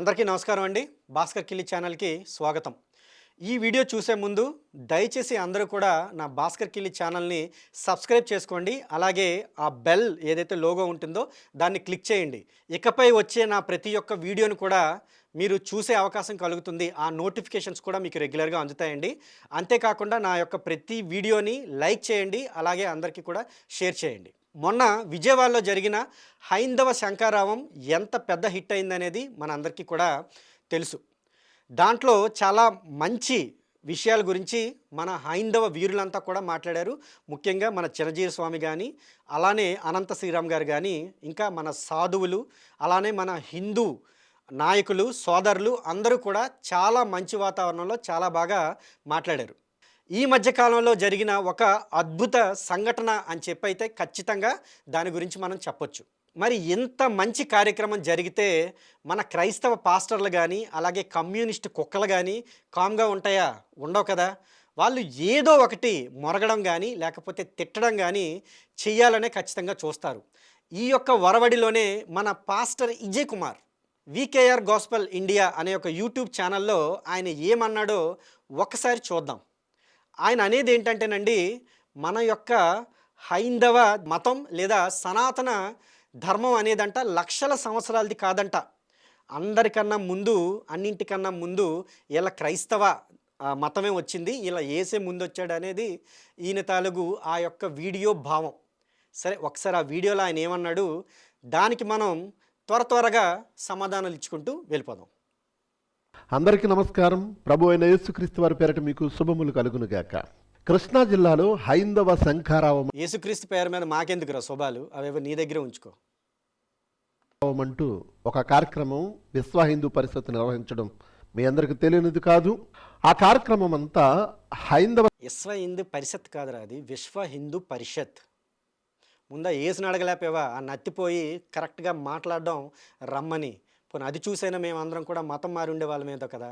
అందరికీ నమస్కారం అండి. భాస్కర్ కిల్లి ఛానల్‌కి స్వాగతం. ఈ వీడియో చూసే ముందు దయచేసి అందరూ కూడా నా భాస్కర్ కిల్లి ఛానల్‌ని సబ్స్క్రైబ్ చేసుకోండి. అలాగే ఆ బెల్ ఏదైతే లోగో ఉంటుందో దాన్ని క్లిక్ చేయండి. ఇకపై వచ్చే నా ప్రతి ఒక్క వీడియోను కూడా మీరు చూసే అవకాశం కలుగుతుంది. ఆ నోటిఫికేషన్స్ కూడా మీకు రెగ్యులర్‌గా అందుతాయండి. అంతేకాకుండా నా యొక్క ప్రతి వీడియోని లైక్ చేయండి. అలాగే అందరికీ కూడా షేర్ చేయండి. మొన్న విజయవాడలో జరిగిన హైందవ శంఖారావం ఎంత పెద్ద హిట్ అయిందనేది మనందరికీ కూడా తెలుసు. దాంట్లో చాలా మంచి విషయాల గురించి మన హైందవ వీరులంతా కూడా మాట్లాడారు. ముఖ్యంగా మన చిరంజీవి స్వామి గానీ, అలానే అనంత శ్రీరామ్ గారు గానీ, ఇంకా మన సాధువులు, అలానే మన హిందూ నాయకులు, సోదరులు అందరూ కూడా చాలా మంచి వాతావరణంలో చాలా బాగా మాట్లాడారు. ఈ మధ్య కాలంలో జరిగిన ఒక అద్భుత సంఘటన అని చెప్పైతే ఖచ్చితంగా దాని గురించి మనం చెప్పొచ్చు. మరి ఇంత మంచి కార్యక్రమం జరిగితే మన క్రైస్తవ పాస్టర్లు గానీ, అలాగే కమ్యూనిస్ట్ కుక్కలు గానీ కామ్‌గా ఉంటాయా? ఉండవు కదా! వాళ్ళు ఏదో ఒకటి మొరగడం గానీ, లేకపోతే తిట్టడం గానీ చెయ్యాలనే ఖచ్చితంగా చూస్తారు. ఈ యొక్క ఒరవడిలోనే మన pastor Vijay Kumar 'VKR gospel India' అనే ఒక యూట్యూబ్ ఛానల్‌లో ఆయన ఏమన్నాడో ఒక్కసారి చూద్దాం. ఆయన అనేది ఏంటంటేనండి, మన యొక్క హైందవ మతం లేదా సనాతన ధర్మం అనేదంట లక్షల సంవత్సరాలది కాదంట. అందరికన్నా ముందు, అన్నింటికన్నా ముందు ఈళ్ళ క్రైస్తవ మతమే వచ్చింది. ఈళ్ళ యేసే ముందొచ్చాడనేది ఈయన తాలూకు ఆ యొక్క వీడియో భావం. సరే, ఒకసారి ఆ వీడియోలో ఆయన ఏమన్నాడు, దానికి మనం త్వరగా సమాధానాలు ఇచ్చుకుంటూ వెళ్ళిపోదాం. అందరికీ నమస్కారం. ప్రభు అయిన యేసుక్రీస్తు వారి పేరట మీకు శుభములు కలుగునుగాక. కృష్ణా జిల్లాలో హైందవ శంఖారావం యేసుక్రీస్తు పేరు మీద మాకెందుకురా శుభాలు, అవేవో నీ దగ్గరే ఉంచుకో. అంటూ ఒక కార్యక్రమం విశ్వ హిందూ పరిషత్ నిర్వహించడం మీ అందరికి తెలియనిది కాదు. ఆ కార్యక్రమం అంతా హైందవ విశ్వ హిందూ పరిషత్ కాదురా, అది విశ్వ హిందూ పరిషత్. ముందా యేసుని అడగలేకపోయావా? ఆ నత్తిపోయి కరెక్ట్గా మాట్లాడడం రమ్మని. పోనీ అది చూసైనా మేమందరం కూడా మతం మారి ఉండే వాళ్ళ మీద కదా.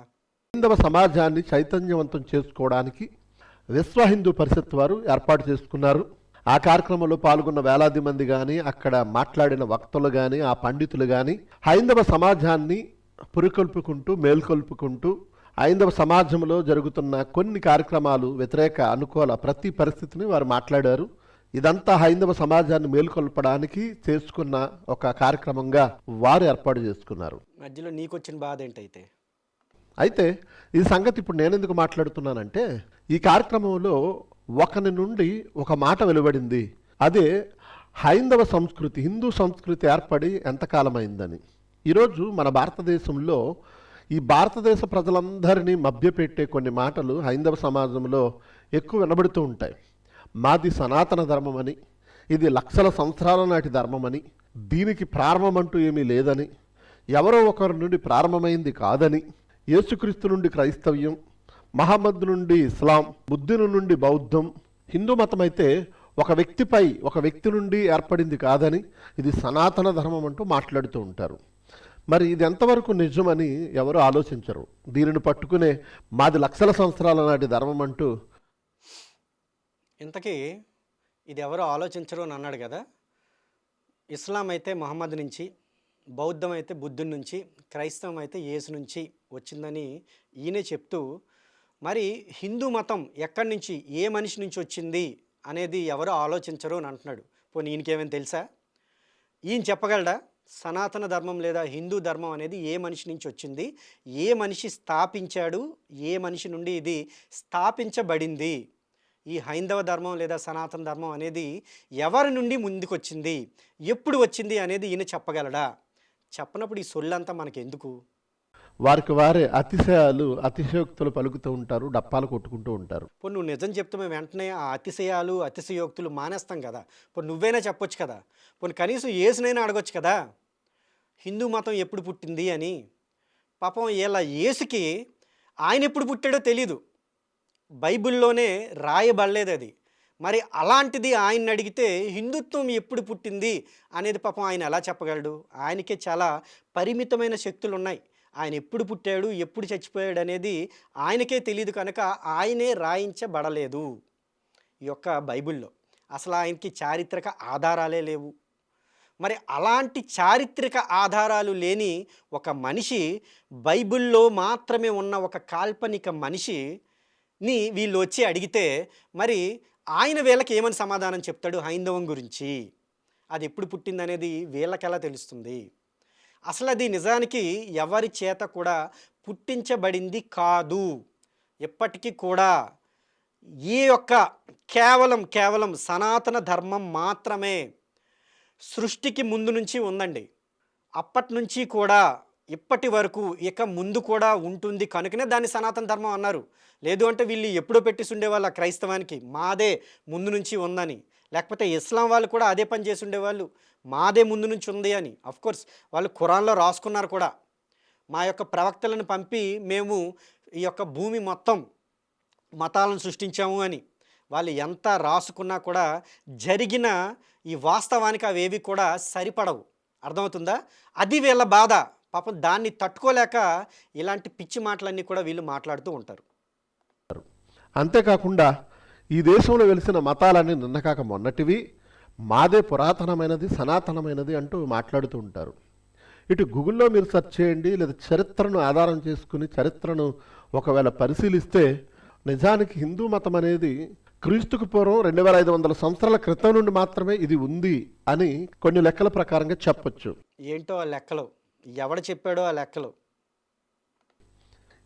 హైందవ సమాజాన్ని చైతన్యవంతం చేసుకోవడానికి విశ్వ హిందూ పరిషత్ వారు ఏర్పాటు చేసుకున్నారు. ఆ కార్యక్రమంలో పాల్గొన్న వేలాది మంది కానీ, అక్కడ మాట్లాడిన వక్తలు కానీ, ఆ పండితులు కానీ హైందవ సమాజాన్ని పురికొల్పుకుంటూ, మేల్కొల్పుకుంటూ హైందవ సమాజంలో జరుగుతున్న కొన్ని కార్యక్రమాలు, వ్యతిరేక అనుకూల ప్రతి పరిస్థితిని వారు మాట్లాడారు. ఇదంతా హైందవ సమాజాన్ని మేల్కొల్పడానికి చేసుకున్న ఒక కార్యక్రమంగా వారు ఏర్పాటు చేసుకున్నారు. మధ్యలో నీకొచ్చిన బాధ ఏంటైతే? అయితే ఈ సంగతి ఇప్పుడు నేను ఎందుకు మాట్లాడుతున్నానంటే, ఈ కార్యక్రమంలో ఒకరి నుండి ఒక మాట వెలువడింది. అదే హైందవ సంస్కృతి, హిందూ సంస్కృతి ఏర్పడి ఎంతకాలమైందని. ఈరోజు మన భారతదేశంలో ఈ భారతదేశ ప్రజలందరినీ మభ్యపెట్టే కొన్ని మాటలు హైందవ సమాజంలో ఎక్కువ వినబడుతూ ఉంటాయి. మాది సనాతన ధర్మం అని, ఇది లక్షల సంవత్సరాల నాటి ధర్మమని, దీనికి ప్రారంభం అంటూ ఏమీ లేదని, ఎవరో ఒకరి నుండి ప్రారంభమైంది కాదని, యేసుక్రీస్తు నుండి క్రైస్తవ్యం, మహమ్మద్ నుండి ఇస్లాం, బుద్ధుని నుండి బౌద్ధం, హిందూ మతం అయితే ఒక వ్యక్తిపై, ఒక వ్యక్తి నుండి ఏర్పడింది కాదని, ఇది సనాతన ధర్మం అంటూ మాట్లాడుతూ ఉంటారు. మరి ఇది ఎంతవరకు నిజమని ఎవరు ఆలోచించరు. దీనిని పట్టుకునే మాది లక్షల సంవత్సరాల నాటి ధర్మం అంటూ. ఇంతకీ ఇది ఎవరో ఆలోచించరు అని అన్నాడు కదా. ఇస్లాం అయితే మొహమ్మద్ నుంచి, బౌద్ధం అయితే బుద్ధుని నుంచి, క్రైస్తవం అయితే యేసు నుంచి వచ్చిందని ఈయనే చెప్తూ, మరి హిందూ మతం ఎక్కడి నుంచి, ఏ మనిషి నుంచి వచ్చింది అనేది ఎవరో ఆలోచించరు అని అంటున్నాడు. పోనీ ఈయనకేమైనా తెలుసా? ఈయన చెప్పగలడా సనాతన ధర్మం లేదా హిందూ ధర్మం అనేది ఏ మనిషి నుంచి వచ్చింది, ఏ మనిషి స్థాపించాడు, ఏ మనిషి నుండి ఇది స్థాపించబడింది? ఈ హైందవ ధర్మం లేదా సనాతన ధర్మం అనేది ఎవరి నుండి ముందుకొచ్చింది, ఎప్పుడు వచ్చింది అనేది ఈయన చెప్పగలడా? చెప్పనప్పుడు ఈ సొల్లంతా మనకెందుకు? వారికి వారే అతిశయాలు, అతిశయోక్తులు పలుకుతూ ఉంటారు, డప్పాలు కొట్టుకుంటూ ఉంటారు. పోనీ నువ్వు నిజం చెప్తే మేము వెంటనే ఆ అతిశయాలు, అతిశయోక్తులు మానేస్తాం కదా. పోనీ నువ్వైనా చెప్పొచ్చు కదా. పోనీ కనీసం యేసునైనా అడగొచ్చు కదా, హిందూ మతం ఎప్పుడు పుట్టింది అని. పాపం ఇలా యేసుకి ఆయన ఎప్పుడు పుట్టాడో తెలీదు, బైబిల్లోనే రాయబడలేదు అది. మరి అలాంటిది ఆయన్ని అడిగితే హిందుత్వం ఎప్పుడు పుట్టింది అనేది పాపం ఆయన ఎలా చెప్పగలడు? ఆయనకే చాలా పరిమితమైన శక్తులు ఉన్నాయి. ఆయన ఎప్పుడు పుట్టాడు, ఎప్పుడు చచ్చిపోయాడు అనేది ఆయనకే తెలియదు కనుక ఆయనే రాయించబడలేదు ఈ యొక్క బైబిల్లో. అసలు ఆయనకి చారిత్రక ఆధారాలే లేవు. మరి అలాంటి చారిత్రక ఆధారాలు లేని ఒక మనిషి, బైబిల్లో మాత్రమే ఉన్న ఒక కాల్పనిక మనిషిని వీళ్ళు వచ్చి అడిగితే మరి ఆయన వీళ్ళకి ఏమని సమాధానం చెప్తాడు హైందవం గురించి? అది ఎప్పుడు పుట్టిందనేది వీళ్ళకెలా తెలుస్తుంది? అసలు అది నిజానికి ఎవరి చేత కూడా పుట్టించబడింది కాదు. ఎప్పటికీ కూడా ఈ యొక్క కేవలం సనాతన ధర్మం మాత్రమే సృష్టికి ముందు నుంచి ఉందండి. అప్పటినుంచి కూడా ఇప్పటి వరకు ఇక ముందు కూడా ఉంటుంది కనుకనే దాన్ని సనాతన ధర్మం అన్నారు. లేదు అంటే వీళ్ళు ఎప్పుడో పెట్టేసుండేవాళ్ళు ఆ క్రైస్తవానికి మాదే ముందు నుంచి ఉందని. లేకపోతే ఇస్లాం వాళ్ళు కూడా అదే పని చేసి ఉండేవాళ్ళు, మాదే ముందు నుంచి ఉంది అని. అఫ్కోర్స్ వాళ్ళు ఖురాన్లో రాసుకున్నారు కూడా, మా యొక్క ప్రవక్తలను పంపి మేము ఈ యొక్క భూమి మొత్తం మతాలను సృష్టించాము అని. వాళ్ళు ఎంత రాసుకున్నా కూడా జరిగిన ఈ వాస్తవానికి అవేవి కూడా సరిపడవు. అర్థమవుతుందా? అది వీళ్ళ బాధ. పాపం దాన్ని తట్టుకోలేక ఇలాంటి పిచ్చి మాటలన్నీ కూడా వీళ్ళు మాట్లాడుతూ ఉంటారు. అంతేకాకుండా ఈ దేశంలో వెలిసిన మతాలన్నీ నిన్న కాక మొన్నటివి, మాదే పురాతనమైనది సనాతనమైనది అంటూ మాట్లాడుతూ ఉంటారు. ఇటు గూగుల్లో మీరు సెర్చ్ చేయండి, లేదా చరిత్రను ఆధారం చేసుకుని చరిత్రను ఒకవేళ పరిశీలిస్తే నిజానికి హిందూ మతం అనేది క్రీస్తుకు పూర్వం 2500 సంవత్సరాల క్రితం నుండి మాత్రమే ఇది ఉంది అని కొన్ని లెక్కల ప్రకారంగా చెప్పొచ్చు. ఏంటో ఆ లెక్కలు, ఎవడు చెప్పాడో ఆ లెక్కలు.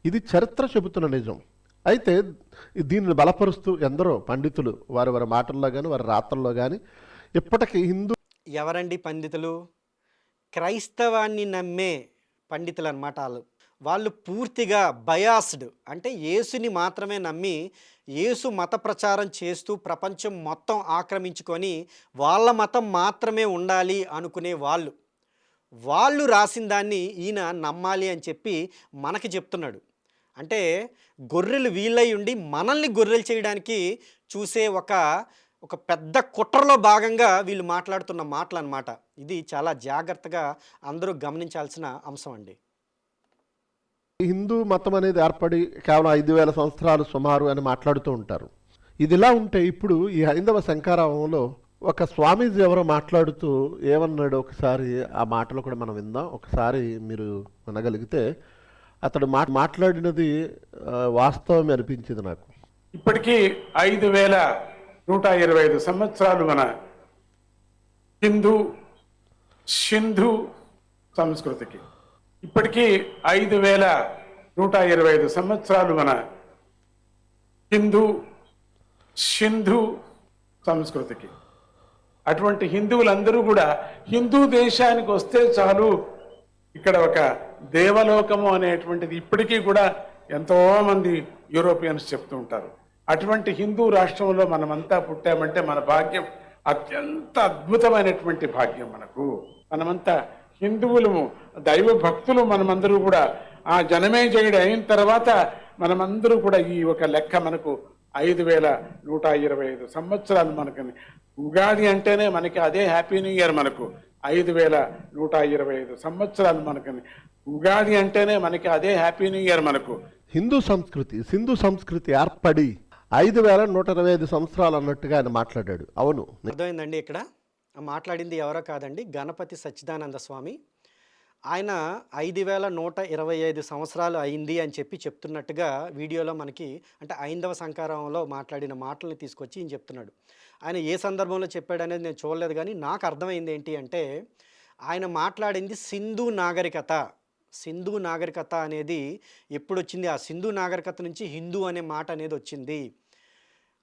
ఇది చరిత్ర చెబుతున్న నిజం. అయితే దీనిని బలపరుస్తూ ఎందరో పండితులు వారి వారి మాటల్లో కానీ వారి రాత్రల్లో కానీ ఇప్పటికీ హిందూ ఎవరండి పండితులు? క్రైస్తవాన్ని నమ్మే పండితులు అన్నమాట వాళ్ళు. వాళ్ళు పూర్తిగా బయాస్డ్, అంటే యేసుని మాత్రమే నమ్మి యేసు మత ప్రచారం చేస్తూ ప్రపంచం మొత్తం ఆక్రమించుకొని వాళ్ళ మతం మాత్రమే ఉండాలి అనుకునే వాళ్ళు. వాళ్ళు రాసిన దాన్ని ఈయన నమ్మాలి అని చెప్పి మనకి చెప్తున్నాడు. అంటే గొర్రెలు వీళ్ళై ఉండి మనల్ని గొర్రెలు చేయడానికి చూసే ఒక పెద్ద కుట్రలో భాగంగా వీళ్ళు మాట్లాడుతున్న మాటలు అన్నమాట. ఇది చాలా జాగ్రత్తగా అందరూ గమనించాల్సిన అంశం అండి. హిందూ మతం అనేది ఏర్పడి కేవలం 5000 సంవత్సరాలు సుమారు అని మాట్లాడుతూ ఉంటారు. ఇదిలా ఉంటే ఇప్పుడు ఈ హైందవ శంకారావంలో ఒక స్వామీజీ ఎవరో మాట్లాడుతూ ఏమన్నాడు ఒకసారి ఆ మాటలు కూడా మనం విందాం. ఒకసారి మీరు వినగలిగితే అతడు మాట్లాడినది వాస్తవం అనిపించింది నాకు. ఇప్పటికీ 5125 సంవత్సరాలు మన హిందూ సింధు సంస్కృతికి, ఇప్పటికీ 5125 సంవత్సరాలు మన హిందూ సింధు సంస్కృతికి. అటువంటి హిందువులందరూ కూడా హిందూ దేశానికి వస్తే చాలు, ఇక్కడ ఒక దేవలోకము అనేటువంటిది ఇప్పటికీ కూడా ఎంతోమంది యూరోపియన్స్ చెప్తూ ఉంటారు. అటువంటి హిందూ రాష్ట్రంలో మనమంతా పుట్టామంటే మన భాగ్యం అత్యంత అద్భుతమైనటువంటి భాగ్యం మనకు. మనమంతా హిందువులము, దైవ భక్తులు మనమందరూ కూడా. ఆ జనమేజయుడు అయిన తర్వాత మనమందరూ కూడా ఈ ఒక లెక్క మనకు 5125 సంవత్సరాలు మనకు. ఉగాది అంటేనే మనకి అదే హ్యాపీ న్యూ ఇయర్. మనకు 5125 సంవత్సరాలు మనకు. ఉగాది అంటేనే మనకి అదే హ్యాపీ న్యూ ఇయర్ మనకు. హిందూ సంస్కృతి సింధు సంస్కృతి ఏర్పడి 5125 సంవత్సరాలు అన్నట్టుగా ఆయన మాట్లాడాడు. అవును, అర్థమైందండి. ఇక్కడ మాట్లాడింది ఎవరో కాదండి, గణపతి సచ్చిదానంద స్వామి. ఆయన 5125 సంవత్సరాలు అయింది అని చెప్పి చెప్తున్నట్టుగా వీడియోలో మనకి, అంటే ఐందవ సంకారంలో మాట్లాడిన మాటల్ని తీసుకొచ్చి ఈయన చెప్తున్నాడు. ఆయన ఏ సందర్భంలో చెప్పాడు అనేది నేను చూడలేదు, కానీ నాకు అర్థమైంది ఏంటి అంటే ఆయన మాట్లాడింది సింధు నాగరికత. సింధు నాగరికత అనేది ఎప్పుడు వచ్చింది? ఆ సింధు నాగరికత నుంచి హిందూ అనే మాట అనేది వచ్చింది.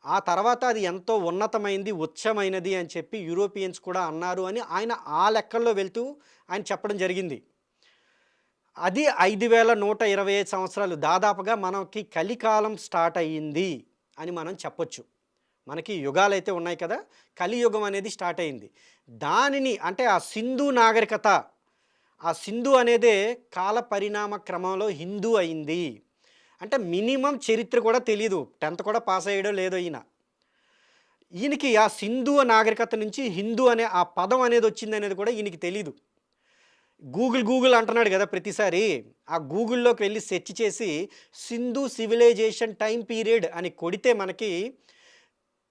ఆ తర్వాత అది ఎంతో ఉన్నతమైంది, ఉచ్చమైనది అని చెప్పి యూరోపియన్స్ కూడా అన్నారు అని ఆయన ఆ లెక్కల్లో వెళ్తూ ఆయన చెప్పడం జరిగింది. అది 5125 సంవత్సరాలు దాదాపుగా మనకి కలికాలం స్టార్ట్ అయ్యింది అని మనం చెప్పొచ్చు. మనకి యుగాలు అయితే ఉన్నాయి కదా, కలియుగం అనేది స్టార్ట్ అయింది. దానిని అంటే ఆ సింధు నాగరికత, ఆ సింధు అనేదే కాల పరిణామ క్రమంలో హిందూ అయింది. అంటే మినిమం చరిత్ర కూడా తెలియదు, 10th కూడా పాస్ అయ్యాడో లేదో ఈయనకి ఆ సింధు నాగరికత నుంచి హిందూ అనే ఆ పదం అనేది వచ్చింది అనేది కూడా ఈయనకి తెలీదు. గూగుల్ అంటున్నాడు కదా ప్రతిసారి, ఆ గూగుల్లోకి వెళ్ళి సెర్చ్ చేసి సింధు సివిలైజేషన్ టైం పీరియడ్ అని కొడితే మనకి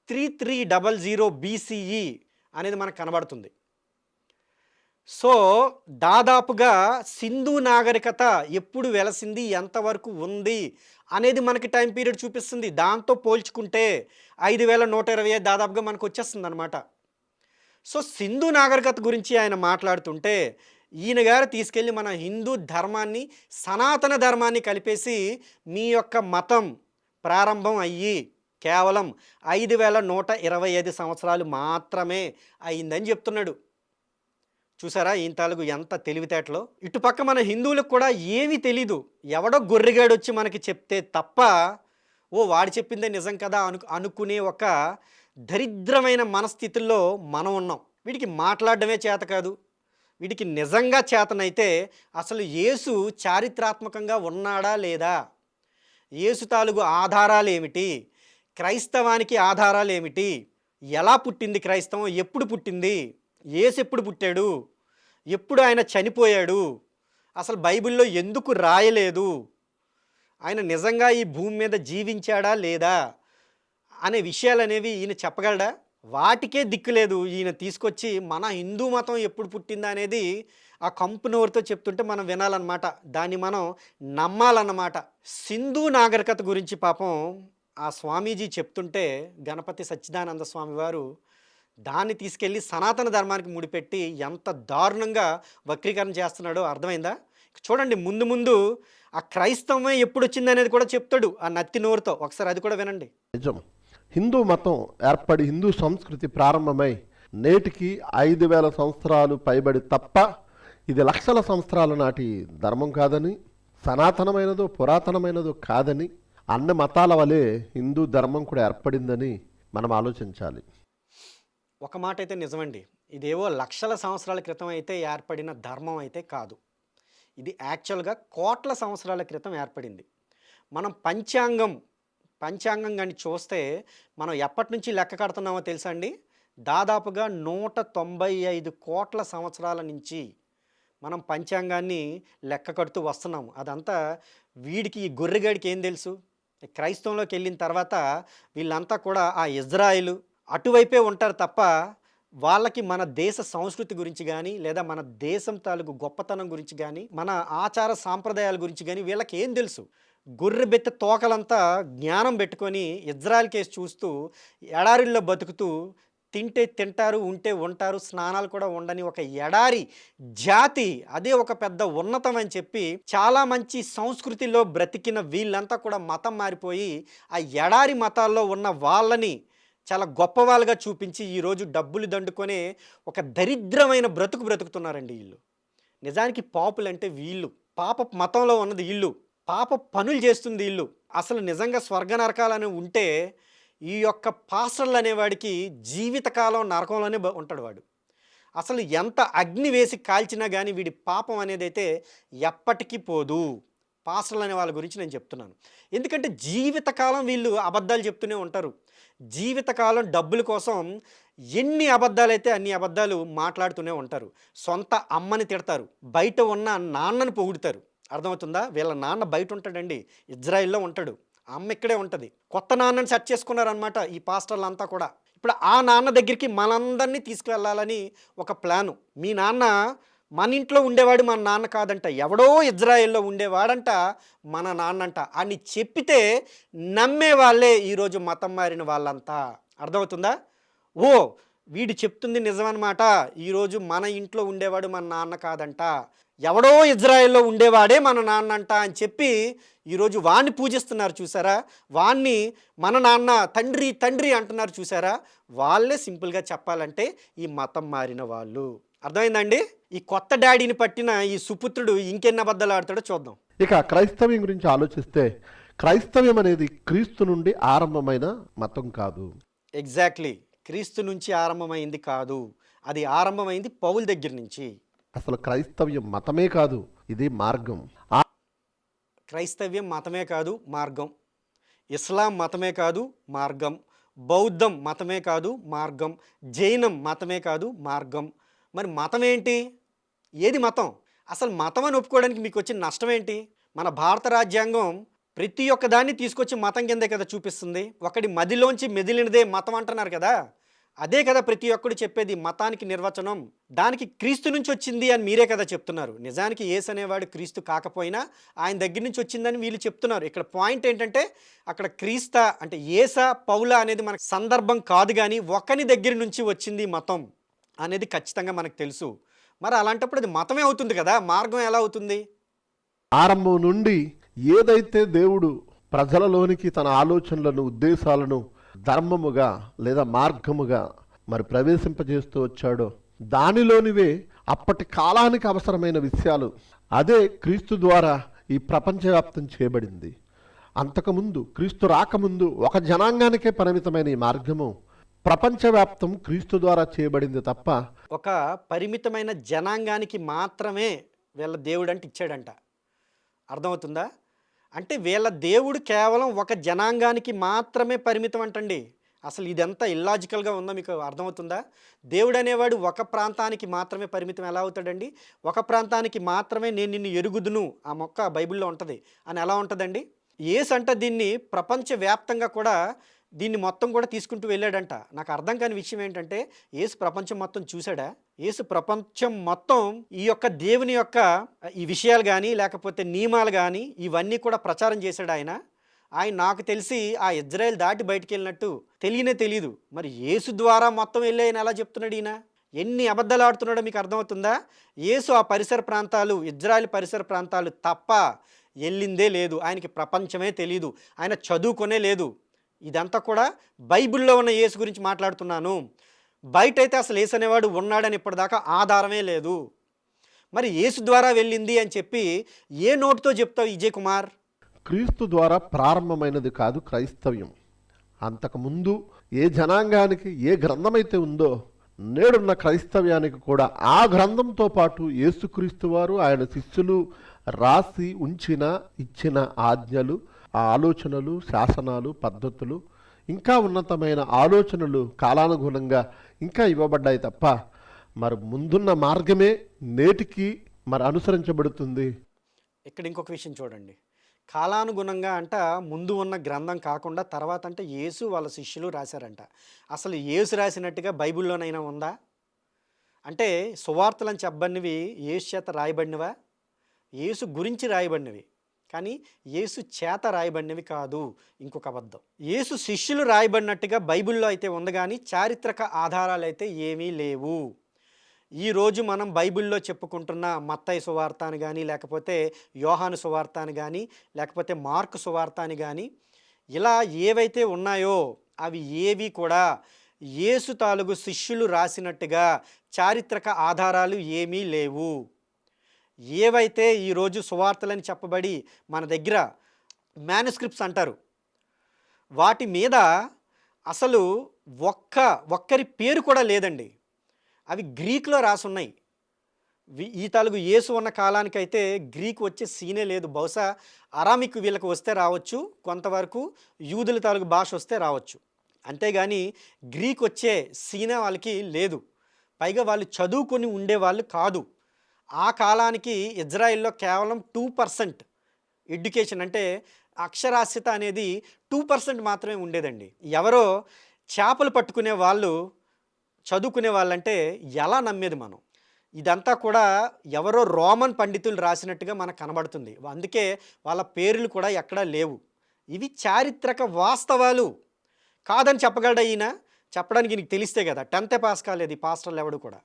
3300 BCE అనేది మనకు కనబడుతుంది. సో దాదాపుగా సింధు నాగరికత ఎప్పుడు వెలసింది, ఎంతవరకు ఉంది అనేది మనకి టైం పీరియడ్ చూపిస్తుంది. దాంతో పోల్చుకుంటే 5125 దాదాపుగా మనకు వచ్చేస్తుంది అనమాట. సో సింధు నాగరికత గురించి ఆయన మాట్లాడుతుంటే ఈయన గారు తీసుకెళ్ళి మన హిందూ ధర్మాన్ని, సనాతన ధర్మాన్ని కలిపేసి మీ యొక్క మతం ప్రారంభం అయ్యి కేవలం 5125 సంవత్సరాలు మాత్రమే అయిందని చెప్తున్నాడు. చూసారా ఈయన తాలూకు ఎంత తెలివితేటలో. ఇటుపక్క మన హిందువులకు కూడా ఏమీ తెలీదు. ఎవడో గొర్రెగాడు వచ్చి మనకి చెప్తే తప్ప ఓ వాడు చెప్పిందే నిజం కదా అనుకునే ఒక దరిద్రమైన మనస్థితుల్లో మనం ఉన్నాం. వీడికి మాట్లాడడమే చేత కాదు. వీడికి నిజంగా చేతనైతే అసలు యేసు చారిత్రాత్మకంగా ఉన్నాడా లేదా, యేసు తాలూకు ఆధారాలు ఏమిటి, క్రైస్తవానికి ఆధారాలు ఏమిటి, ఎలా పుట్టింది క్రైస్తవం, ఎప్పుడు పుట్టింది, యేసు ఎప్పుడు పుట్టాడు, ఎప్పుడు ఆయన చనిపోయాడు, అసలు బైబిల్లో ఎందుకు రాయలేదు, ఆయన నిజంగా ఈ భూమి మీద జీవించాడా లేదా అనే విషయాలు అనేవి ఈయన చెప్పగలడా? వాటికే దిక్కు లేదు. ఈయన తీసుకొచ్చి మన హిందూ మతం ఎప్పుడు పుట్టిందా అనేది ఆ కంపు నోరుతో చెప్తుంటే మనం వినాలన్నమాట, దాన్ని మనం నమ్మాలన్నమాట. సింధు నాగరికత గురించి పాపం ఆ స్వామీజీ చెప్తుంటే గణపతి సచ్చిదానంద స్వామి వారు దాన్ని తీసుకెళ్ళి సనాతన ధర్మానికి ముడిపెట్టి ఎంత దారుణంగా వక్రీకరణ చేస్తున్నాడో అర్థమైందా? చూడండి, ముందు ముందు ఆ క్రైస్తవమే ఎప్పుడు వచ్చింది అనేది కూడా చెప్తాడు ఆ నత్తి నోరుతో. ఒకసారి అది కూడా వినండి. నిజం, హిందూ మతం ఏర్పడి హిందూ సంస్కృతి ప్రారంభమై నేటికి 5000 సంవత్సరాలు పైబడి తప్ప ఇది లక్షల సంవత్సరాల నాటి ధర్మం కాదని, సనాతనమైనదో పురాతనమైనదో కాదని, అన్ని మతాల వలె హిందూ ధర్మం కూడా ఏర్పడిందని మనం ఆలోచించాలి. ఒక మాట అయితే నిజమండి, ఇదేవో లక్షల సంవత్సరాల క్రితం అయితే ఏర్పడిన ధర్మం అయితే కాదు. ఇది యాక్చువల్గా కోట్ల సంవత్సరాల క్రితం ఏర్పడింది. మనం పంచాంగం కానీ చూస్తే మనం ఎప్పటి నుంచి లెక్క కడుతున్నామో తెలుసా అండి? దాదాపుగా 195 కోట్ల సంవత్సరాల నుంచి మనం పంచాంగాన్ని లెక్క కడుతూ వస్తున్నాము. అదంతా వీడికి, ఈ గొర్రెగాడికి ఏం తెలుసు? క్రైస్తవంలోకి వెళ్ళిన తర్వాత వీళ్ళంతా కూడా ఆ ఇజ్రాయిలు అటువైపే ఉంటారు తప్ప వాళ్ళకి మన దేశ సంస్కృతి గురించి కానీ, లేదా మన దేశం తాలూకు గొప్పతనం గురించి కానీ, మన ఆచార సాంప్రదాయాల గురించి కానీ వీళ్ళకి ఏం తెలుసు? గొర్రె బెత్త తోకలంతా జ్ఞానం పెట్టుకొని ఇజ్రాయెల్ కేసు చూస్తూ ఎడారిల్లో బతుకుతూ తింటే తింటారు, ఉంటే ఉంటారు, స్నానాలు కూడా ఉండని ఒక ఎడారి జాతి, అదే ఒక పెద్ద ఉన్నతం అని చెప్పి చాలా మంచి సంస్కృతిలో బ్రతికిన వీళ్ళంతా కూడా మతం మారిపోయి ఆ ఎడారి మతాల్లో ఉన్న వాళ్ళని చాలా గొప్పవాళ్ళుగా చూపించి ఈరోజు డబ్బులు దండుకొనే ఒక దరిద్రమైన బ్రతుకుతున్నారండి వీళ్ళు. నిజానికి పాపులు అంటే వీళ్ళు, పాప మతంలో ఉన్నది వీళ్ళు, పాప పనులు చేస్తుంది వీళ్ళు. అసలు నిజంగా స్వర్గ నరకాలని ఉంటే ఈ యొక్క పాస్టర్లు అనేవాడికి జీవితకాలం నరకంలోనే ఉంటాడు వాడు. అసలు ఎంత అగ్ని వేసి కాల్చినా కానీ వీడి పాపం అనేది అయితే ఎప్పటికీ పోదు. పాస్టర్లు అనే వాళ్ళ గురించి నేను చెప్తున్నాను. ఎందుకంటే జీవితకాలం వీళ్ళు అబద్ధాలు చెప్తూనే ఉంటారు. జీవితకాలం డబ్బుల కోసం ఎన్ని అబద్ధాలైతే అన్ని అబద్ధాలు మాట్లాడుతూనే ఉంటారు. సొంత అమ్మని తిడతారు, బయట ఉన్న నాన్నని పొగుడుతారు. అర్థమవుతుందా? వీళ్ళ నాన్న బయట ఉంటాడండి, ఇజ్రాయిల్లో ఉంటాడు, అమ్మ ఇక్కడే ఉంటుంది. కొత్త నాన్నని సెట్ చేసుకున్నారనమాట ఈ పాస్టర్లు అంతా కూడా. ఇప్పుడు ఆ నాన్న దగ్గరికి మనందరినీ తీసుకువెళ్ళాలని ఒక ప్లాను. మీ నాన్న మన ఇంట్లో ఉండేవాడు మన నాన్న కాదంట, ఎవడో ఇజ్రాయెల్లో ఉండేవాడంట మన నాన్నంట అని చెప్పితే నమ్మే వాళ్ళే ఈరోజు మతం మారిన వాళ్ళంతా. అర్థమవుతుందా? ఓ వీడు చెప్తుంది నిజమన్నమాట, ఈరోజు మన ఇంట్లో ఉండేవాడు మన నాన్న కాదంట, ఎవడో ఇజ్రాయెల్లో ఉండేవాడే మన నాన్నంట అని చెప్పి ఈరోజు వాణ్ణి పూజిస్తున్నారు చూసారా, వాణ్ణి మన నాన్న తండ్రి తండ్రి అంటున్నారు చూసారా, వాళ్ళే సింపుల్గా చెప్పాలంటే ఈ మతం మారిన వాళ్ళు. అర్థమైందండి? ఈ కొత్త డాడీని పట్టిన ఈ సుపుత్రుడు ఇంకెన్ని అబద్ధాలు ఆడతాడో చూద్దాం. ఇక క్రైస్తవ్యం గురించి ఆలోచిస్తే క్రైస్తవ్యం అనేది క్రీస్తు నుండి ఆరంభమైన మతం కాదు. ఎగ్జాక్ట్లీ, క్రీస్తు నుంచి ఆరంభమైంది కాదు, అది ఆరంభమైంది పౌలు దగ్గర నుంచి. అసలు క్రైస్తవ్యం మతమే కాదు, ఇది మార్గం. క్రైస్తవ్యం మతమే కాదు, మార్గం. ఇస్లాం మతమే కాదు, మార్గం. బౌద్ధం మతమే కాదు, మార్గం. జైనం మతమే కాదు, మార్గం. మరి మతం ఏంటి? ఏది మతం? అసలు మతం అని ఒప్పుకోవడానికి మీకు వచ్చిన నష్టం ఏంటి? మన భారత రాజ్యాంగం ప్రతి ఒక్క దాన్ని తీసుకొచ్చి మతం కిందే కదా చూపిస్తుంది. ఒకటి మదిలోంచి మెదిలినదే మతం అంటున్నారు కదా. అదే కదా ప్రతి ఒక్కడు చెప్పేది, మతానికి నిర్వచనం దానికి క్రీస్తు నుంచి వచ్చింది అని మీరే కదా చెప్తున్నారు. నిజానికి యేసు అనేవాడు క్రీస్తు కాకపోయినా ఆయన దగ్గర నుంచి వచ్చిందని వీళ్ళు చెప్తున్నారు. ఇక్కడ పాయింట్ ఏంటంటే అక్కడ క్రీస్త అంటే యేసా పౌలా అనేది మనకు సందర్భం కాదు, కానీ ఒకని దగ్గర నుంచి వచ్చింది మతం అనేది ఖచ్చితంగా మనకు తెలుసు. మరి అలాంటప్పుడు అది మతమే అవుతుంది కదా, మార్గం ఎలా అవుతుంది? ఆరంభం నుండి ఏదైతే దేవుడు ప్రజలలోనికి తన ఆలోచనలను ఉద్దేశాలను ధర్మముగా లేదా మార్గముగా మరి ప్రవేశింపజేస్తూ వచ్చాడో దానిలోనివే అప్పటి కాలానికి అవసరమైన విషయాలు అదే క్రీస్తు ద్వారా ఈ ప్రపంచవ్యాప్తం చేయబడింది. అంతకుముందు క్రీస్తు రాకముందు ఒక జనాంగానికే పరిమితమైన ఈ మార్గము ప్రపంచవ్యాప్తం క్రీస్తు ద్వారా చేయబడింది తప్ప ఒక పరిమితమైన జనాంగానికి మాత్రమే వీళ్ళ దేవుడు అంటే ఇచ్చాడంట. అర్థమవుతుందా? అంటే వీళ్ళ దేవుడు కేవలం ఒక జనాంగానికి మాత్రమే పరిమితం అంటండి. అసలు ఇదంతా ఇల్లాజికల్గా ఉందా? మీకు అర్థమవుతుందా? దేవుడు అనేవాడు ఒక ప్రాంతానికి మాత్రమే పరిమితం ఎలా అవుతాడండి? ఒక ప్రాంతానికి మాత్రమే నేను నిన్ను ఎరుగుదును, ఆ మొక్క బైబిల్లో ఉంటుంది అని ఎలా ఉంటుందండి? యేసు అంట దీన్ని ప్రపంచవ్యాప్తంగా కూడా దీన్ని మొత్తం కూడా తీసుకుంటూ వెళ్ళాడంట. నాకు అర్థం కాని విషయం ఏంటంటే, యేసు ప్రపంచం మొత్తం చూశాడా? యేసు ప్రపంచం మొత్తం ఈ యొక్క దేవుని యొక్క ఈ విషయాలు కానీ లేకపోతే నియమాలు కానీ ఇవన్నీ కూడా ప్రచారం చేశాడు ఆయన. ఆయన నాకు తెలిసి ఆ ఇజ్రాయెల్ దాటి బయటికి వెళ్ళినట్టు తెలియదు. మరి యేసు ద్వారా మొత్తం వెళ్ళి ఆయన ఎలా చెప్తున్నాడు ఈయన? ఎన్ని అబద్ధాలు ఆడుతున్నాడో మీకు అర్థమవుతుందా? యేసు ఆ పరిసర ప్రాంతాలు, ఇజ్రాయెల్ పరిసర ప్రాంతాలు తప్ప వెళ్ళిందే లేదు. ఆయనకి ప్రపంచమే తెలియదు, ఆయన చదువుకొనే లేదు. ఇదంతా కూడా బైబిల్లో ఉన్న యేసు గురించి మాట్లాడుతున్నాను. బయట అయితే అసలు యేసు అనేవాడు ఉన్నాడని ఇప్పటిదాకా ఆధారమే లేదు. మరి యేసు ద్వారా వెళ్ళింది అని చెప్పి ఏ నోటుతో చెప్తావు విజయ్ కుమార్? క్రీస్తు ద్వారా ప్రారంభమైనది కాదు క్రైస్తవ్యం. అంతకుముందు ఏ జనాంగానికి ఏ గ్రంథమైతే ఉందో నేడున్న క్రైస్తవ్యానికి కూడా ఆ గ్రంథంతో పాటు యేసుక్రీస్తు వారు ఆయన శిష్యులు రాసి ఉంచిన ఇచ్చిన ఆజ్ఞలు, ఆ ఆలోచనలు, శాసనాలు, పద్ధతులు, ఇంకా ఉన్నతమైన ఆలోచనలు కాలానుగుణంగా ఇంకా ఇవ్వబడ్డాయి తప్ప మరి ముందున్న మార్గమే నేటికి మరి అనుసరించబడుతుంది. ఇక్కడ ఇంకొక విషయం చూడండి. కాలానుగుణంగా అంట ముందు ఉన్న గ్రంథం కాకుండా తర్వాత అంటే యేసు వాళ్ళ శిష్యులు రాశారంట. అసలు యేసు రాసినట్టుగా బైబిల్లోనైనా ఉందా? అంటే సువార్తలని చెప్పబడినవి యేసు చేత రాయబడినవా? యేసు గురించి రాయబడినవి, కానీ యేసు చేత రాయబడినవి కాదు. ఇంకొక అబద్ధం. యేసు శిష్యులు రాయబడినట్టుగా బైబిల్లో అయితే ఉంది, కానీ చారిత్రక ఆధారాలు అయితే ఏమీ లేవు. ఈరోజు మనం బైబిల్లో చెప్పుకుంటున్న మత్తయి సువార్త అని కానీ లేకపోతే యోహాను సువార్త అని కానీ లేకపోతే మార్కు సువార్త అని కానీ ఇలా ఏవైతే ఉన్నాయో అవి ఏవి కూడా యేసు తాలూకు శిష్యులు రాసినట్టుగా చారిత్రక ఆధారాలు ఏమీ లేవు. ఏవైతే ఈరోజు సువార్తలని చెప్పబడి మన దగ్గర మ్యానుస్క్రిప్ట్స్ అంటారు, వాటి మీద అసలు ఒక్కరి పేరు కూడా లేదండి. అవి గ్రీక్లో రాసున్నాయి. ఈ తాలూకు యేసు ఉన్న కాలానికైతే గ్రీక్ వచ్చే సీనే లేదు. బహుశా అరామిక్ వీళ్ళకి వస్తే రావచ్చు, కొంతవరకు యూదుల తాలూకు భాష వస్తే రావచ్చు, అంతేగాని గ్రీక్ వచ్చే సీనే వాళ్ళకి లేదు. పైగా వాళ్ళు చదువుకొని ఉండేవాళ్ళు కాదు. ఆ కాలానికి ఇజ్రాయిల్లో కేవలం 2% ఎడ్యుకేషన్ అంటే అక్షరాస్యత అనేది 2% మాత్రమే ఉండేదండి. ఎవరో చేపలు పట్టుకునే వాళ్ళు చదువుకునే వాళ్ళంటే ఎలా నమ్మేది మనం? ఇదంతా కూడా ఎవరో రోమన్ పండితులు రాసినట్టుగా మనకు కనబడుతుంది. అందుకే వాళ్ళ పేర్లు కూడా ఎక్కడా లేవు. ఇవి చారిత్రక వాస్తవాలు. కాదని చెప్పగలడా ఈయన? చెప్పడానికి నీకు తెలిస్తే కదా. 10th పాస్ కాలేదు ఈ పాస్టర్లు ఎవడు కూడా.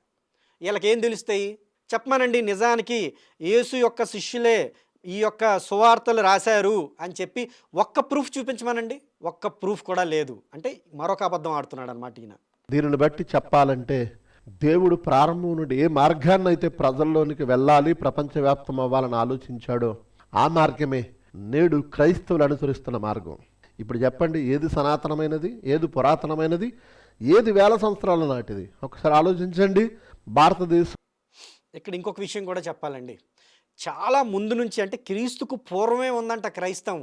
వీళ్ళకేం తెలుస్తాయి? చెప్పమనండి. నిజానికి యేసు యొక్క శిష్యులే ఈ యొక్క సువార్తలు రాశారు అని చెప్పి ఒక్క ప్రూఫ్ చూపించమనండి. ఒక్క ప్రూఫ్ కూడా లేదు. అంటే మరొక అబద్ధం ఆడుతున్నాడు అన్నమాట ఈయన. దీనిని బట్టి చెప్పాలంటే దేవుడు ప్రారంభం నుండి ఏ మార్గాన్ని అయితే ప్రజల్లోనికి వెళ్ళాలి, ప్రపంచవ్యాప్తం అవ్వాలని ఆలోచించాడో ఆ మార్గమే నేడు క్రైస్తవులు అనుసరిస్తున్న మార్గం. ఇప్పుడు చెప్పండి, ఏది సనాతనమైనది, ఏది పురాతనమైనది, ఏది వేల సంవత్సరాల నాటిది? ఒకసారి ఆలోచించండి. భారతదేశం ఇక్కడ ఇంకొక విషయం కూడా చెప్పాలండి. చాలా ముందు నుంచి అంటే క్రీస్తుకు పూర్వమే ఉందంట క్రైస్తవం.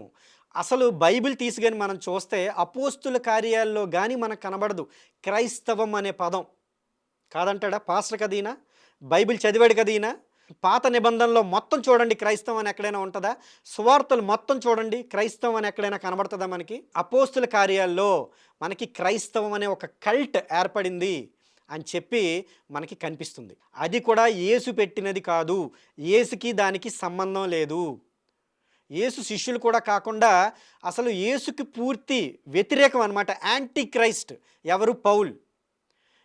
అసలు బైబిల్ తీసుకొని మనం చూస్తే అపోస్తుల కార్యాల్లో కానీ మనకు కనబడదు క్రైస్తవం అనే పదం. కాదంటాడా పాస్టర్? కదా ఈయన బైబిల్ చదివాడు కదా ఈయన. పాత నిబంధనలో మొత్తం చూడండి క్రైస్తవం అని ఎక్కడైనా ఉంటుందా? సువార్తలు మొత్తం చూడండి క్రైస్తవం అని ఎక్కడైనా కనబడుతుందా మనకి? అపోస్తుల కార్యాల్లో మనకి క్రైస్తవం అనే ఒక కల్ట్ ఏర్పడింది అని చెప్పి మనకి కనిపిస్తుంది. అది కూడా యేసు పెట్టినది కాదు. యేసుకి దానికి సంబంధం లేదు. యేసు శిష్యులు కూడా కాకుండా అసలు యేసుకి పూర్తి వ్యతిరేకం అన్నమాట. యాంటీ క్రైస్ట్ ఎవరు? పౌల్.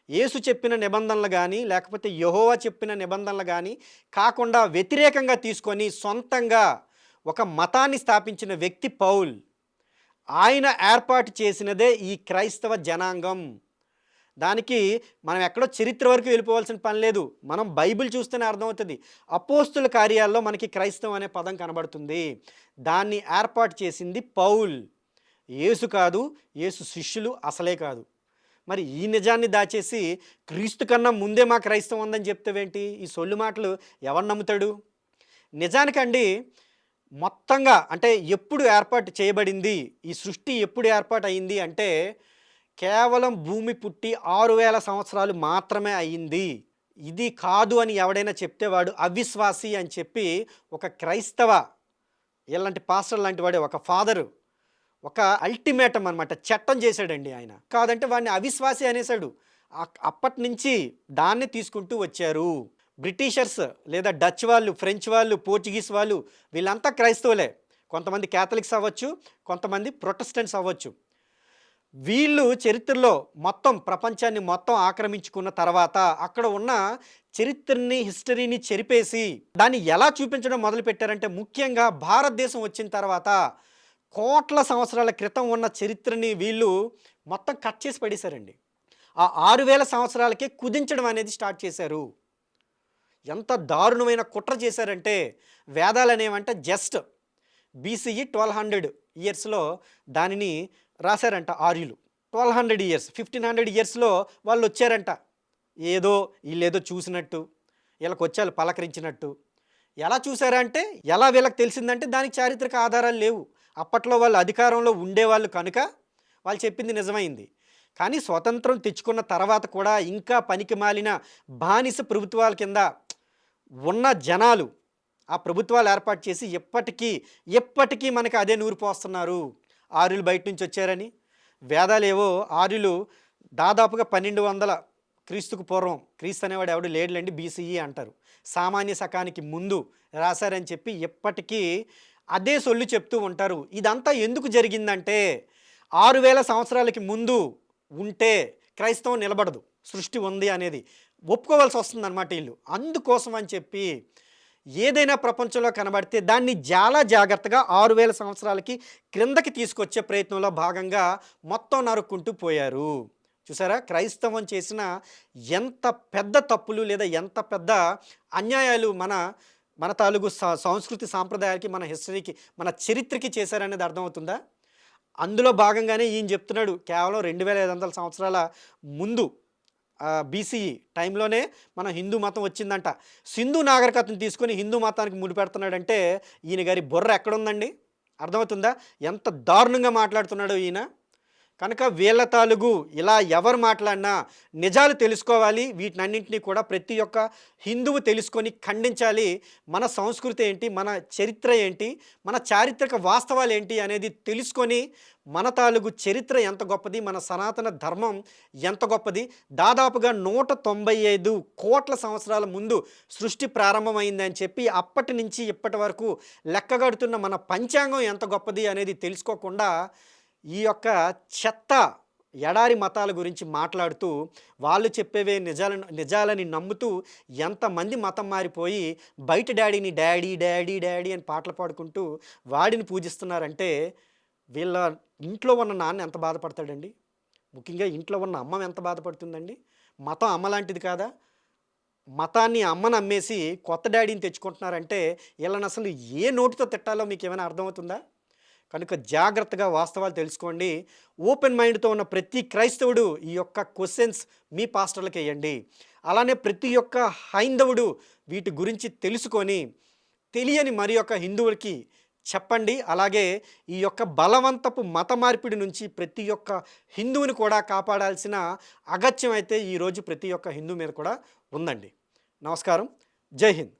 యేసు చెప్పిన నిబంధనలు కానీ లేకపోతే యెహోవా చెప్పిన నిబంధనలు కానీ కాకుండా వ్యతిరేకంగా తీసుకొని సొంతంగా ఒక మతాన్ని స్థాపించిన వ్యక్తి పౌల్. ఆయన ఏర్పాటు చేసినదే ఈ క్రైస్తవ జనాంగం. దానికి మనం ఎక్కడో చరిత్ర వరకు వెళ్ళిపోవాల్సిన పని లేదు. మనం బైబిల్ చూస్తేనే అర్థమవుతుంది. అపోస్తుల కార్యాల్లో మనకి క్రైస్తవం అనే పదం కనబడుతుంది. దాన్ని ఏర్పాటు చేసింది పౌల్. యేసు కాదు, యేసు శిష్యులు అసలే కాదు. మరి ఈ నిజాన్ని దాచేసి క్రీస్తు కన్నా ముందే మా క్రైస్తవం ఉందని చెప్తావేంటి? ఈ సొల్లు మాటలు ఎవరు నమ్ముతాడు? నిజానికండి మొత్తంగా అంటే ఎప్పుడు ఏర్పాటు చేయబడింది, ఈ సృష్టి ఎప్పుడు ఏర్పాటు అయింది అంటే కేవలం భూమి పుట్టి 6000 సంవత్సరాలు మాత్రమే అయ్యింది. ఇది కాదు అని ఎవడైనా చెప్తే వాడు అవిశ్వాసి అని చెప్పి ఒక క్రైస్తవ ఇలాంటి పాస్టర్ లాంటి వాడే ఒక ఫాదరు ఒక అల్టిమేటం అనమాట చట్టం చేశాడండి ఆయన. కాదంటే వాడిని అవిశ్వాసి అనేసాడు. అప్పటి నుంచి దాన్ని తీసుకుంటూ వచ్చారు. బ్రిటిషర్స్ లేదా డచ్ వాళ్ళు, ఫ్రెంచ్ వాళ్ళు, పోర్చుగీస్ వాళ్ళు వీళ్ళంతా క్రైస్తవులే. కొంతమంది క్యాథలిక్స్ అవ్వచ్చు, కొంతమంది ప్రొటెస్టెంట్స్ అవ్వచ్చు. వీళ్ళు చరిత్రలో మొత్తం ప్రపంచాన్ని మొత్తం ఆక్రమించుకున్న తర్వాత అక్కడ ఉన్న చరిత్రని హిస్టరీని చెరిపేసి దాన్ని ఎలా చూపించడం మొదలుపెట్టారంటే ముఖ్యంగా భారతదేశం వచ్చిన తర్వాత కోట్ల సంవత్సరాల క్రితం ఉన్న చరిత్రని వీళ్ళు మొత్తం కట్ చేసి పడేశారండి. ఆ 6000 సంవత్సరాలకే కుదించడం అనేది స్టార్ట్ చేశారు. ఎంత దారుణమైన కుట్ర చేశారంటే వేదాలు అనేవంటే జస్ట్ బీసీఈ 1200 ఇయర్స్లో దానిని రాశారంట ఆర్యులు. 1200 ఇయర్స్ 1500 ఇయర్స్లో వాళ్ళు వచ్చారంట. ఏదో వీళ్ళేదో చూసినట్టు వీళ్ళకి వచ్చారు పలకరించినట్టు. ఎలా చూసారంటే ఎలా వీళ్ళకి తెలిసిందంటే దానికి చారిత్రక ఆధారాలు లేవు. అప్పట్లో వాళ్ళు అధికారంలో ఉండేవాళ్ళు కనుక వాళ్ళు చెప్పింది నిజమైంది. కానీ స్వతంత్రం తెచ్చుకున్న తర్వాత కూడా ఇంకా పనికి మాలిన బానిస ప్రభుత్వాల కింద ఉన్న జనాలు ఆ ప్రభుత్వాలు ఏర్పాటు చేసి ఎప్పటికీ మనకి అదే నూరు పోస్తున్నారు. ఆర్యులు బయట నుంచి వచ్చారని. వేదాలేవో ఆర్యులు దాదాపుగా 1200 క్రీస్తుకు పూర్వం, క్రీస్తు అనేవాడు ఎవడు లేడులేండి, బీసీఈ అంటారు, సామాన్య శకానికి ముందు రాశారని చెప్పి ఎప్పటికీ అదే సొల్లు చెప్తూ ఉంటారు. ఇదంతా ఎందుకు జరిగిందంటే 6000 సంవత్సరాలకి ముందు ఉంటే క్రైస్తవం నిలబడదు, సృష్టి ఉంది అనేది ఒప్పుకోవాల్సి వస్తుంది అన్నమాట వీళ్ళు. అందుకోసం అని చెప్పి ఏదైనా ప్రపంచంలో కనబడితే దాన్ని చాలా జాగ్రత్తగా 6000 సంవత్సరాలకి క్రిందకి తీసుకొచ్చే ప్రయత్నంలో భాగంగా మొత్తం నరుక్కుంటూ పోయారు. చూసారా క్రైస్తవం చేసిన ఎంత పెద్ద తప్పులు లేదా ఎంత పెద్ద అన్యాయాలు మన తాలూకు సంస్కృతి సాంప్రదాయాలకి, మన హిస్టరీకి, మన చరిత్రకి చేశారనేది అర్థమవుతుందా? అందులో భాగంగానే ఈయన చెప్తున్నాడు కేవలం 2500 సంవత్సరాల ముందు బీసీఈ టైంలోనే మన హిందూ మతం వచ్చిందంట. సింధు నాగరికతను తీసుకొని హిందూ మతానికి ముడిపెడుతున్నాడంటే ఈయన గారి బుర్ర ఎక్కడుందండి? అర్థమవుతుందా ఎంత దారుణంగా మాట్లాడుతున్నాడో ఈయన? కనుక వీళ్ళ తాలూకు ఇలా ఎవరు మాట్లాడినా నిజాలు తెలుసుకోవాలి. వీటినన్నింటినీ కూడా ప్రతి ఒక్క హిందువు తెలుసుకొని ఖండించాలి. మన సంస్కృతి ఏంటి, మన చరిత్ర ఏంటి, మన చారిత్రక వాస్తవాలు ఏంటి అనేది తెలుసుకొని మన తాలూకు చరిత్ర ఎంత గొప్పది, మన సనాతన ధర్మం ఎంత గొప్పది, దాదాపుగా 195 కోట్ల సంవత్సరాల ముందు సృష్టి ప్రారంభమైందని చెప్పి అప్పటి నుంచి ఇప్పటి వరకు లెక్కగడుతున్న మన పంచాంగం ఎంత గొప్పది అనేది తెలుసుకోకుండా ఈ యొక్క చెత్త ఎడారి మతాల గురించి మాట్లాడుతూ వాళ్ళు చెప్పేవే నిజాలని నమ్ముతూ ఎంతమంది మతం మారిపోయి బయట డాడీని డాడీ డాడీ డాడీ అని పాటలు పాడుకుంటూ వాడిని పూజిస్తున్నారంటే వీళ్ళ ఇంట్లో ఉన్న నాన్న ఎంత బాధపడతాడండి? ముఖ్యంగా ఇంట్లో ఉన్న అమ్మ ఎంత బాధపడుతుందండి? మతం అమ్మ లాంటిది కాదా? మతాన్ని అమ్మని అమ్మేసి కొత్త డాడీని తెచ్చుకుంటున్నారంటే వీళ్ళని అసలు ఏ నోటితో తిట్టాలో మీకు ఏమైనా అర్థమవుతుందా? కనుక జాగ్రత్తగా వాస్తవాలు తెలుసుకోండి. ఓపెన్ మైండ్తో ఉన్న ప్రతి క్రైస్తవుడు ఈ యొక్క క్వశ్చన్స్ మీ పాస్టర్లకు వేయండి. అలానే ప్రతి ఒక్క హైందవుడు వీటి గురించి తెలుసుకొని తెలియని మరి యొక్క హిందువులకి చెప్పండి. అలాగే ఈ యొక్క బలవంతపు మత మార్పిడి నుంచి ప్రతి ఒక్క హిందువుని కూడా కాపాడాల్సిన అగత్యం అయితే ఈరోజు ప్రతి ఒక్క హిందూ మీద కూడా ఉందండి. నమస్కారం. జై హింద్.